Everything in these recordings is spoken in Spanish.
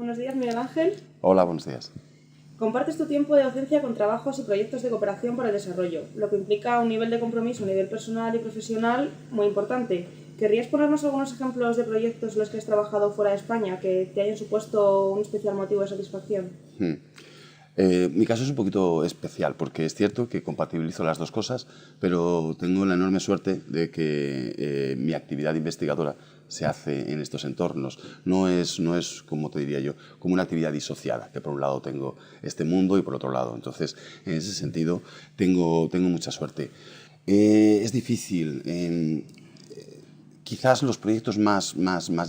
Buenos días, Miguel Ángel. Hola, buenos días. Compartes tu tiempo de docencia con trabajos y proyectos de cooperación para el desarrollo, lo que implica un nivel de compromiso a nivel personal y profesional muy importante. ¿Querrías ponernos algunos ejemplos de proyectos en los que has trabajado fuera de España que te hayan supuesto un especial motivo de satisfacción? Mi caso es un poquito especial porque es cierto que compatibilizo las dos cosas, pero tengo la enorme suerte de que mi actividad investigadora se hace en estos entornos. No es, como te diría yo, como una actividad disociada, que por un lado tengo este mundo y por otro lado. Entonces, en ese sentido, tengo mucha suerte. Es difícil. Quizás los proyectos más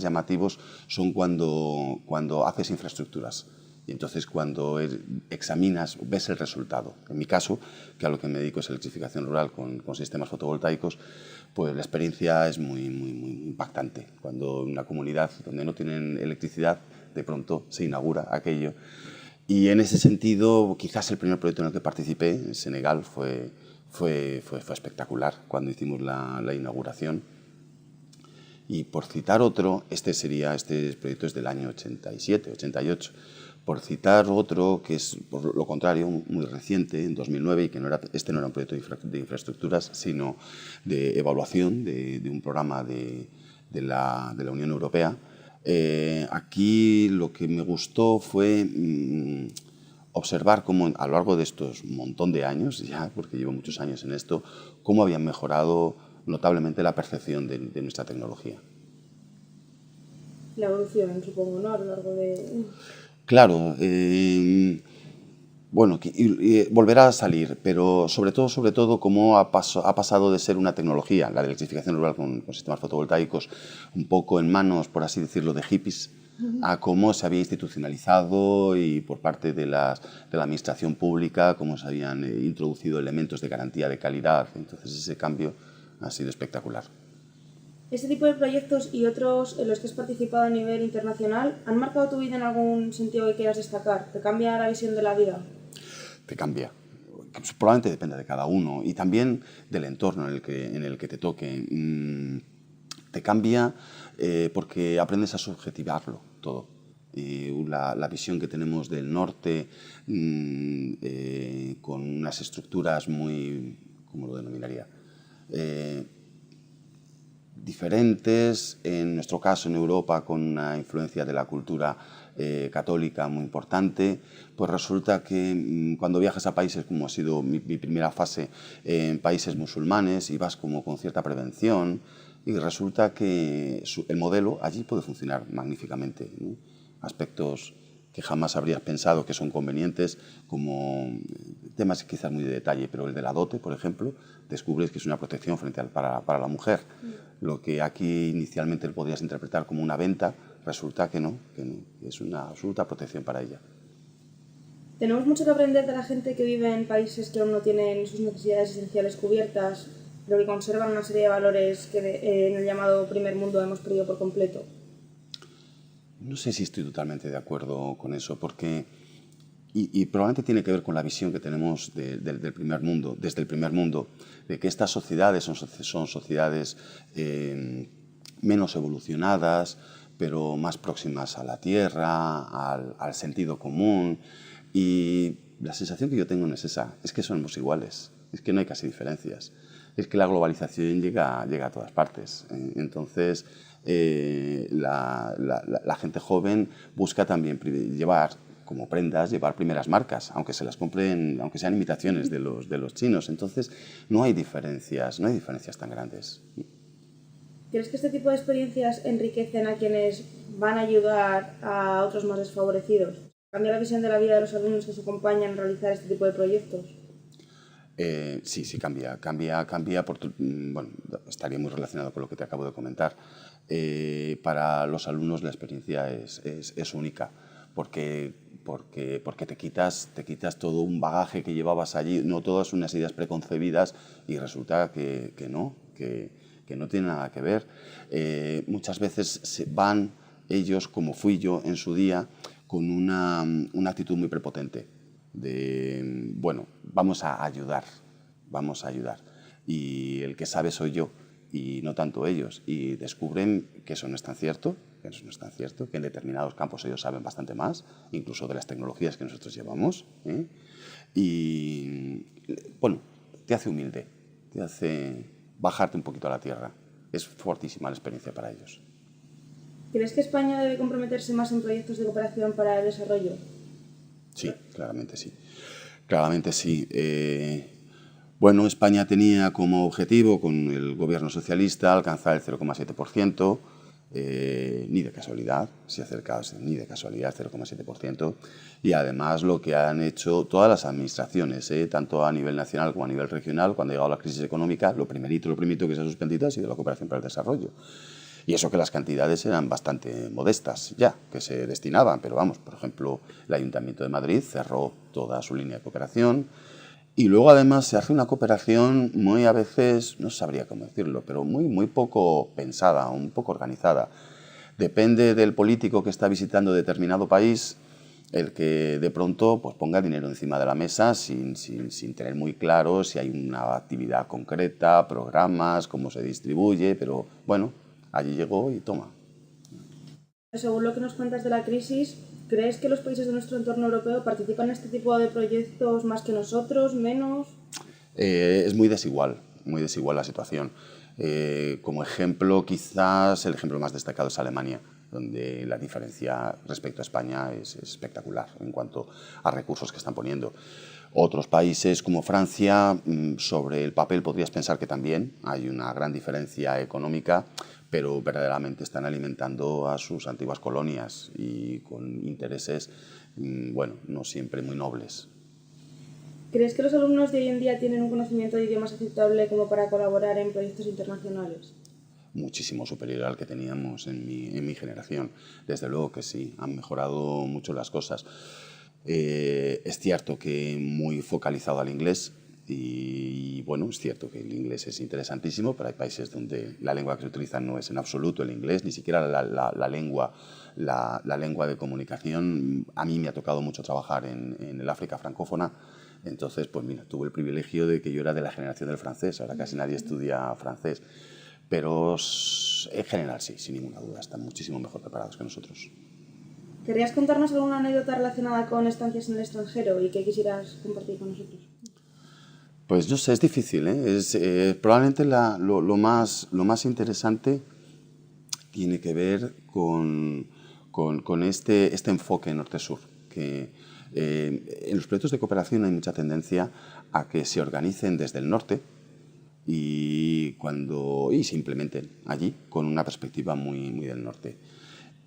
llamativos son cuando haces infraestructuras. Y entonces cuando examinas, ves el resultado. En mi caso, que a lo que me dedico es electrificación rural con sistemas fotovoltaicos, pues la experiencia es muy impactante. Cuando en una comunidad donde no tienen electricidad, de pronto se inaugura aquello. Y en ese sentido, quizás el primer proyecto en el que participé, en Senegal, fue espectacular cuando hicimos la inauguración. Y por citar otro, este proyecto es del año 87, 88. Por citar otro que es, por lo contrario, muy reciente, en 2009, y que este no era un proyecto de infraestructuras, sino de evaluación de un programa de la Unión Europea. Aquí lo que me gustó fue observar cómo a lo largo de estos montón de años, ya porque llevo muchos años en esto, cómo habían mejorado notablemente la percepción de nuestra tecnología. La evolución, supongo, ¿no? A lo largo de... Claro, bueno, volverá a salir, pero sobre todo cómo ha pasado de ser una tecnología, la de electrificación rural con sistemas fotovoltaicos, un poco en manos, por así decirlo, de hippies, a cómo se había institucionalizado y por parte de la administración pública, cómo se habían introducido elementos de garantía de calidad. Entonces ese cambio ha sido espectacular. ¿Este tipo de proyectos y otros en los que has participado a nivel internacional han marcado tu vida en algún sentido que quieras destacar? ¿Te cambia la visión de la vida? Te cambia. Probablemente dependa de cada uno y también del entorno en el que te toque. Te cambia porque aprendes a subjetivarlo todo. La visión que tenemos del norte con unas estructuras muy, ¿cómo lo denominaría? Diferentes, en nuestro caso en Europa con una influencia de la cultura católica muy importante, pues resulta que cuando viajas a países como ha sido mi primera fase en países musulmanes y vas como con cierta prevención y resulta que el modelo allí puede funcionar magníficamente, ¿no? Aspectos que jamás habrías pensado que son convenientes, como temas quizás muy de detalle, pero el de la dote, por ejemplo, descubres que es una protección para la mujer. Lo que aquí inicialmente podrías interpretar como una venta, resulta que no, que es una absoluta protección para ella. Tenemos mucho que aprender de la gente que vive en países que aún no tienen sus necesidades esenciales cubiertas, pero que conservan una serie de valores que en el llamado primer mundo hemos perdido por completo. No sé si estoy totalmente de acuerdo con eso, porque y probablemente tiene que ver con la visión que tenemos del primer mundo, desde el primer mundo, de que estas sociedades son sociedades menos evolucionadas, pero más próximas a la tierra, al sentido común. Y la sensación que yo tengo no es esa, es que somos iguales, es que no hay casi diferencias. Es que la globalización llega a todas partes. Entonces, la gente joven busca también llevar como prendas, llevar primeras marcas, aunque se las compren, aunque sean imitaciones de los chinos. Entonces, no hay diferencias tan grandes. ¿Crees que este tipo de experiencias enriquecen a quienes van a ayudar a otros más desfavorecidos? ¿Cambia la visión de la vida de los alumnos que se acompañan a realizar este tipo de proyectos? Sí, cambia bueno, estaría muy relacionado con lo que te acabo de comentar. Para los alumnos la experiencia es única, porque te quitas todo un bagaje que llevabas allí, no todas unas ideas preconcebidas, y resulta que no tiene nada que ver. Muchas veces van ellos, como fui yo en su día, con una actitud muy prepotente de, bueno, vamos a ayudar, y el que sabe soy yo, y no tanto ellos, y descubren que eso no es tan cierto, que en determinados campos ellos saben bastante más, incluso de las tecnologías que nosotros llevamos, ¿eh? Y, bueno, te hace humilde, te hace bajarte un poquito a la tierra. Es fortísima la experiencia para ellos. ¿Crees que España debe comprometerse más en proyectos de cooperación para el desarrollo? Sí, claramente sí. Claramente sí. Bueno, España tenía como objetivo con el gobierno socialista alcanzar el 0,7%, ni de casualidad, se ha acercado ni de casualidad 0,7%, y además lo que han hecho todas las administraciones, tanto a nivel nacional como a nivel regional, cuando ha llegado la crisis económica, lo primerito que se ha suspendido ha sido la cooperación para el desarrollo. Y eso que las cantidades eran bastante modestas ya, que se destinaban, pero vamos, por ejemplo, el Ayuntamiento de Madrid cerró toda su línea de cooperación y luego además se hace una cooperación muy a veces, no sabría cómo decirlo, pero muy poco pensada, un poco organizada. Depende del político que está visitando determinado país el que de pronto pues, ponga dinero encima de la mesa sin tener muy claro si hay una actividad concreta, programas, cómo se distribuye, pero bueno, allí llegó y toma. Según lo que nos cuentas de la crisis, ¿crees que los países de nuestro entorno europeo participan en este tipo de proyectos más que nosotros, menos? Es muy desigual la situación. Como ejemplo, quizás el ejemplo más destacado es Alemania, donde la diferencia respecto a España es espectacular en cuanto a recursos que están poniendo. Otros países como Francia, sobre el papel podrías pensar que también hay una gran diferencia económica, pero verdaderamente están alimentando a sus antiguas colonias y con intereses, bueno, no siempre muy nobles. ¿Crees que los alumnos de hoy en día tienen un conocimiento de idiomas aceptable como para colaborar en proyectos internacionales? Muchísimo superior al que teníamos en mi generación. Desde luego que sí, han mejorado mucho las cosas. Es cierto que muy focalizado al inglés y bueno, es cierto que el inglés es interesantísimo, pero hay países donde la lengua que se utiliza no es en absoluto el inglés, ni siquiera la lengua de comunicación. A mí me ha tocado mucho trabajar en el África francófona, entonces pues mira, tuve el privilegio de que yo era de la generación del francés, ahora casi nadie estudia francés, pero en general sí, sin ninguna duda, están muchísimo mejor preparados que nosotros. ¿Querrías contarnos alguna anécdota relacionada con estancias en el extranjero y que quisieras compartir con nosotros? Pues no sé, es difícil, ¿eh? Probablemente lo más interesante tiene que ver con este enfoque norte-sur, que en los proyectos de cooperación hay mucha tendencia a que se organicen desde el norte y se implementen allí con una perspectiva muy del norte.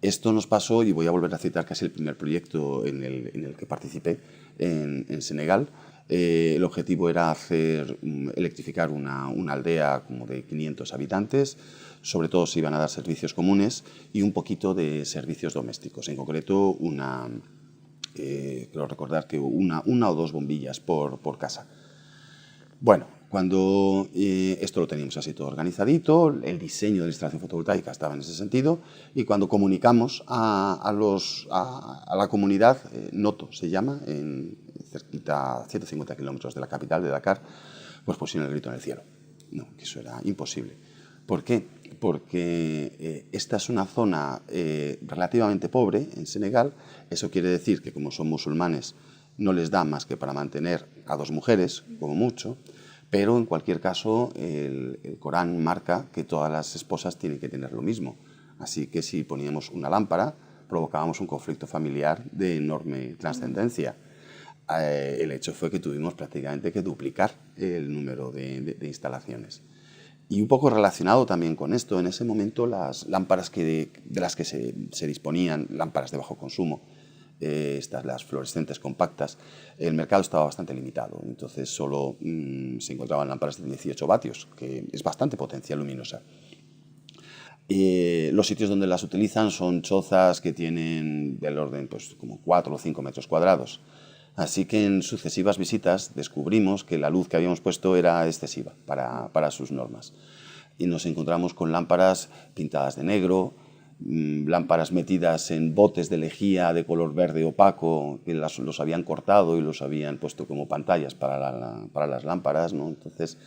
Esto nos pasó, y voy a volver a citar casi el primer proyecto en el que participé, en Senegal. El objetivo era electrificar una aldea como de 500 habitantes. Sobre todo se iban a dar servicios comunes y un poquito de servicios domésticos. En concreto, creo recordar que una o dos bombillas por casa. Bueno, cuando esto lo teníamos así todo organizadito, el diseño de la instalación fotovoltaica estaba en ese sentido, y cuando comunicamos a la comunidad, Noto se llama, cerquita a 150 kilómetros de la capital de Dakar, pues pusieron el grito en el cielo. No, que eso era imposible. ¿Por qué? Porque esta es una zona relativamente pobre en Senegal. Eso quiere decir que como son musulmanes no les da más que para mantener a 2 mujeres, como mucho, pero en cualquier caso el Corán marca que todas las esposas tienen que tener lo mismo. Así que si poníamos una lámpara, provocábamos un conflicto familiar de enorme trascendencia. El hecho fue que tuvimos prácticamente que duplicar el número de instalaciones. Y un poco relacionado también con esto, en ese momento las lámparas de las que se disponían, lámparas de bajo consumo, las fluorescentes compactas, el mercado estaba bastante limitado. Entonces solo se encontraban lámparas de 18 vatios, que es bastante potencia luminosa. Los sitios donde las utilizan son chozas que tienen del orden pues, como 4 o 5 metros cuadrados. Así que en sucesivas visitas descubrimos que la luz que habíamos puesto era excesiva para sus normas. Y nos encontramos con lámparas pintadas de negro, lámparas metidas en botes de lejía de color verde opaco, que los habían cortado y los habían puesto como pantallas para las lámparas, ¿no? Entonces,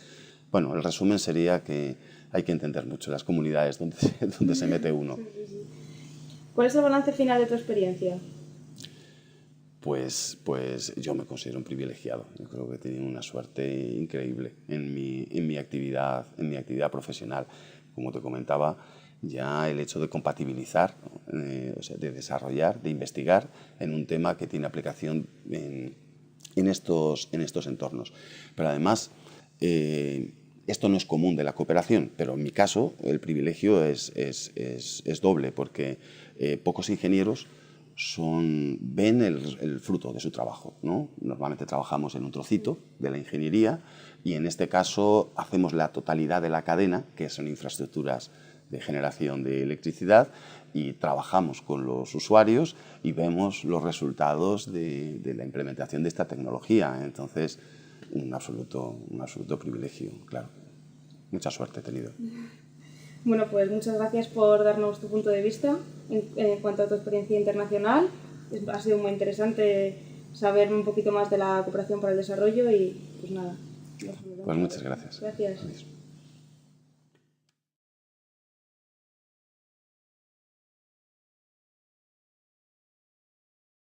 bueno, el resumen sería que hay que entender mucho las comunidades donde se mete uno. ¿Cuál es el balance final de tu experiencia? Pues yo me considero un privilegiado. Yo creo que he tenido una suerte increíble en mi actividad profesional. Como te comentaba, ya el hecho de compatibilizar, o sea, de desarrollar, de investigar en un tema que tiene aplicación en estos entornos. Pero además, esto no es común de la cooperación, pero en mi caso el privilegio es doble, porque pocos ingenieros ven el fruto de su trabajo, ¿no? Normalmente trabajamos en un trocito de la ingeniería y en este caso hacemos la totalidad de la cadena, que son infraestructuras de generación de electricidad, y trabajamos con los usuarios y vemos los resultados de la implementación de esta tecnología. Entonces, un absoluto privilegio, claro. Mucha suerte he tenido. Bueno, pues muchas gracias por darnos tu punto de vista en cuanto a tu experiencia internacional. Ha sido muy interesante saber un poquito más de la cooperación para el desarrollo y pues nada. Pues muchas gracias. Gracias. Adiós.